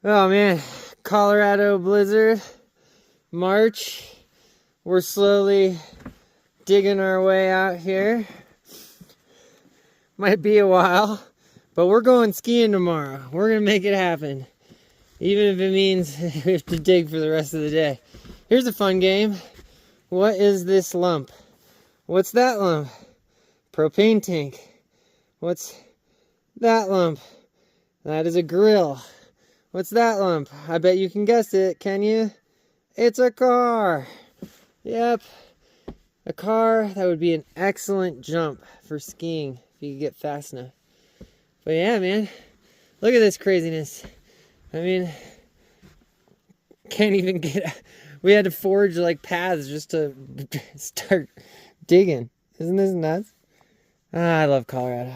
Oh man, Colorado blizzard, March. We're slowly digging our way out here. Might be a while, but we're going skiing tomorrow. We're gonna make it happen. Even if it means we have to dig for the rest of the day. Here's a fun game. What is this lump? What's that lump? Propane tank. What's that lump? That is a grill. What's that lump? I bet you can guess it, can you? It's a car. Yep. A car. That would be an excellent jump for skiing if you could get fast enough. But yeah, man. Look at this craziness. I mean, can't even get... We had to forge like paths just to start digging. Isn't this nuts? I love Colorado.